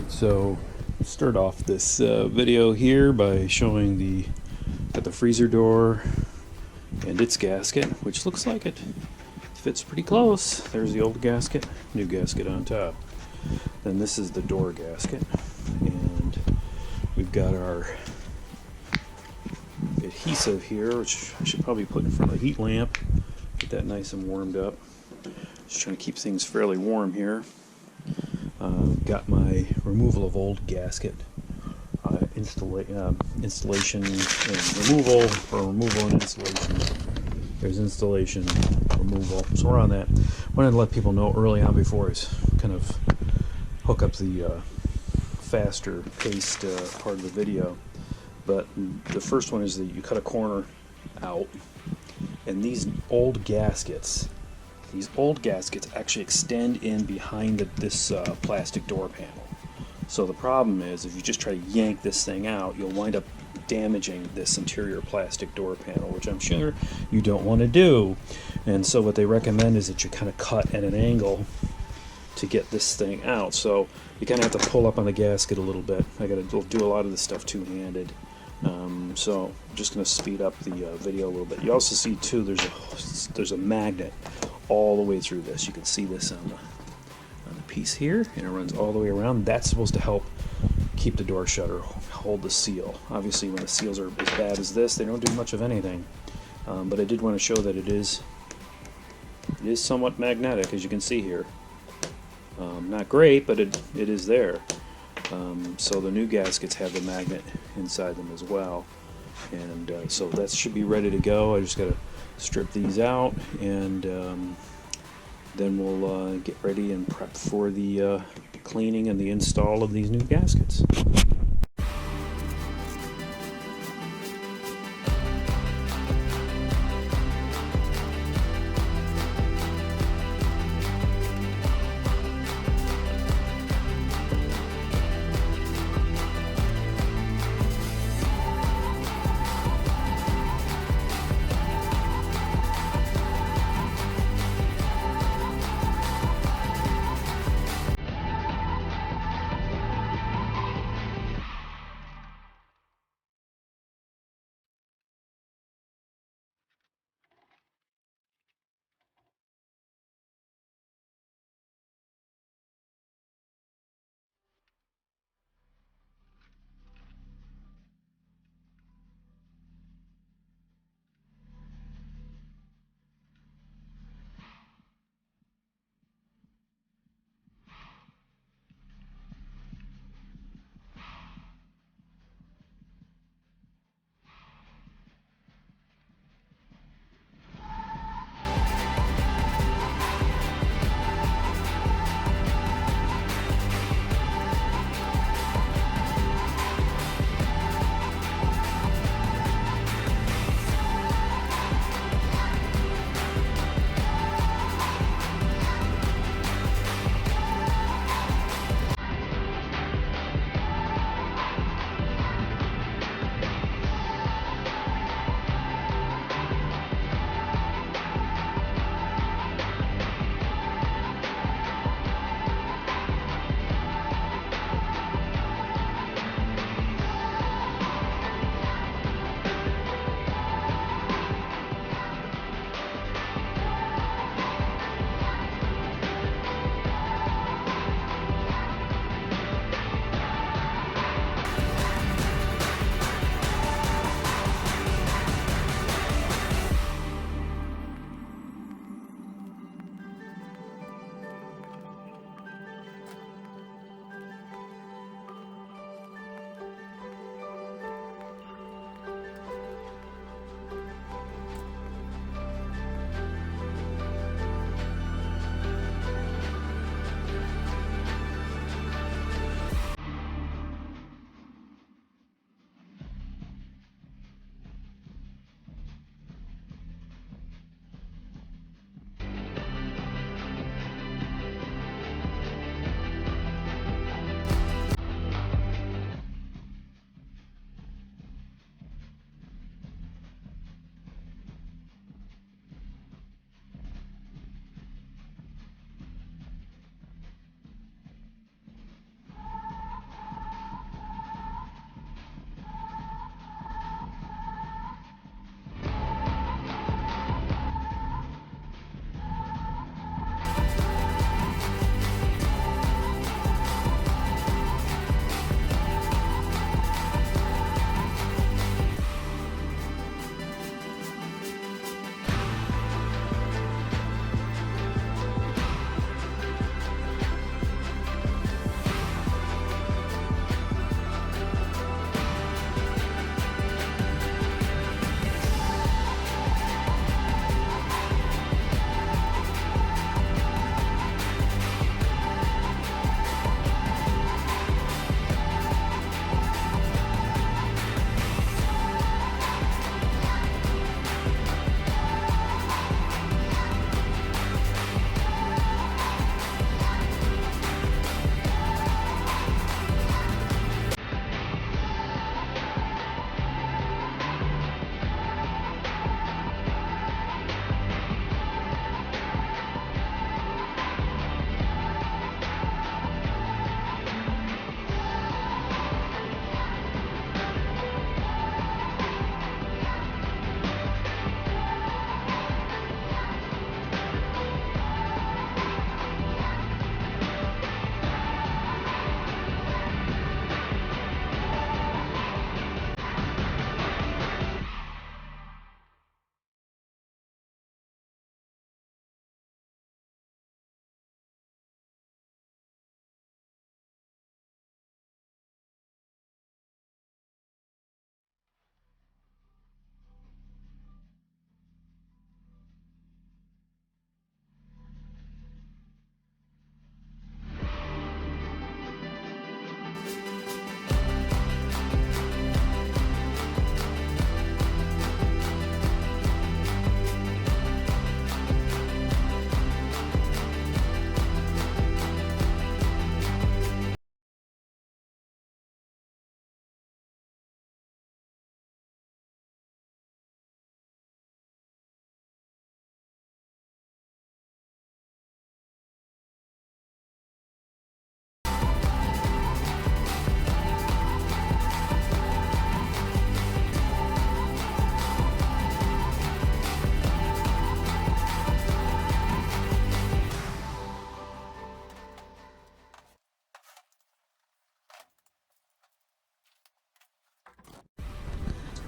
So start off this video here by showing the freezer door and its gasket, which looks like it fits pretty close. There's the old gasket, new gasket on top. Then this is the door gasket, and we've got our adhesive here, which I should probably put in front of the heat lamp, get that nice and warmed up. Just trying to keep things fairly warm here. Got my removal of old gasket installation and removal, or removal and installation. There's installation, removal. So we're on that. Wanted to let people know early on before I kind of hook up the faster paced part of the video. But the first one is that you cut a corner out, and these old gaskets actually extend in behind this plastic door panel. So the problem is, if you just try to yank this thing out, you'll wind up damaging this interior plastic door panel, which I'm sure you don't want to do. And so what they recommend is that you kind of cut at an angle to get this thing out. So you kind of have to pull up on the gasket a little bit. I got to do a lot of this stuff two-handed. So I'm just going to speed up the video a little bit. You also see too, there's a magnet all the way through this. You can see this on the piece here, and it runs all the way around. That's supposed to help keep the door shut or hold the seal. Obviously, when the seals are as bad as this, they don't do much of anything. But I did want to show that it is somewhat magnetic, as you can see here. Not great, but it is there. So the new gaskets have the magnet inside them as well, and so that should be ready to go. I just got to strip these out, and then we'll get ready and prep for the cleaning and the install of these new gaskets.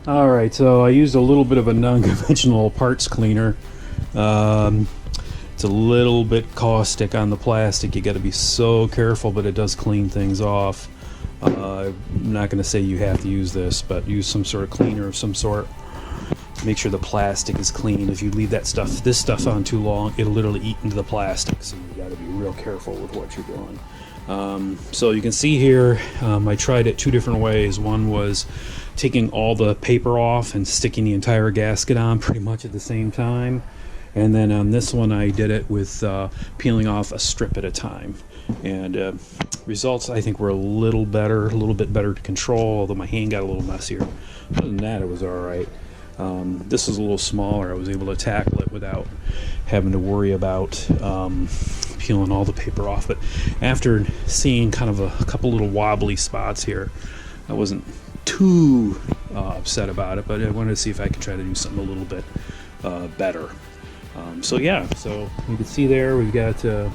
Alright, so I used a little bit of a non-conventional parts cleaner. It's a little bit caustic on the plastic. You got to be so careful, but it does clean things off. I'm not going to say you have to use this, but use some sort of cleaner of some sort. Make sure the plastic is clean. If you leave this stuff on too long, it'll literally eat into the plastic. So you got to be real careful with what you're doing. So you can see here, I tried it two different ways. One was taking all the paper off and sticking the entire gasket on pretty much at the same time. And then on this one, I did it with peeling off a strip at a time. And results, I think, were a little bit better to control, although my hand got a little messier. Other than that, it was all right. This was a little smaller. I was able to tackle it without having to worry about peeling all the paper off. But after seeing kind of a couple little wobbly spots here, I wasn't too upset about it, but I wanted to see if I could try to do something a little bit better. So yeah, so you can see there we've got the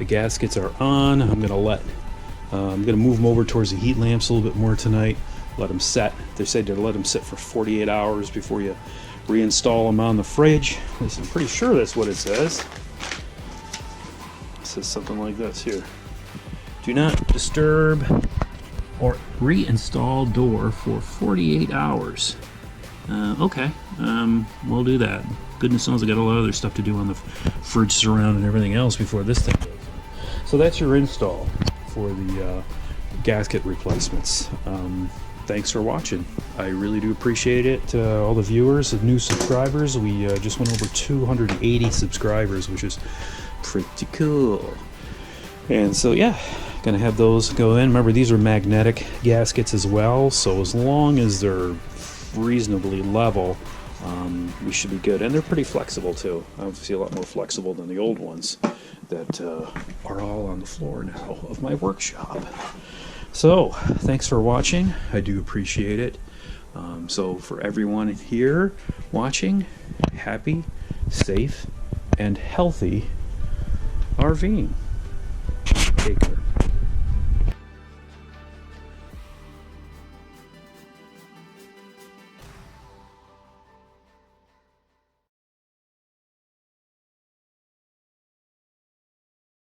gaskets are on. I'm gonna move them over towards the heat lamps a little bit more tonight. Let them set. They said to let them sit for 48 hours before you reinstall them on the fridge. I'm pretty sure that's what it says. It says something like this here. Do not disturb or reinstall door for 48 hours. Okay, we'll do that. Goodness knows I got a lot of other stuff to do on the fridge surround and everything else before this thing goes. So that's your install for the gasket replacements. Thanks for watching. I really do appreciate it. All the viewers, the new subscribers. We just went over 280 subscribers, which is pretty cool. And so yeah, gonna have those go in. Remember, these are magnetic gaskets as well, so as long as they're reasonably level, we should be good. And they're pretty flexible too. Obviously a lot more flexible than the old ones that are all on the floor now of my workshop. So thanks for watching. I do appreciate it. So for everyone here watching, happy, safe, and healthy RVing. Take care.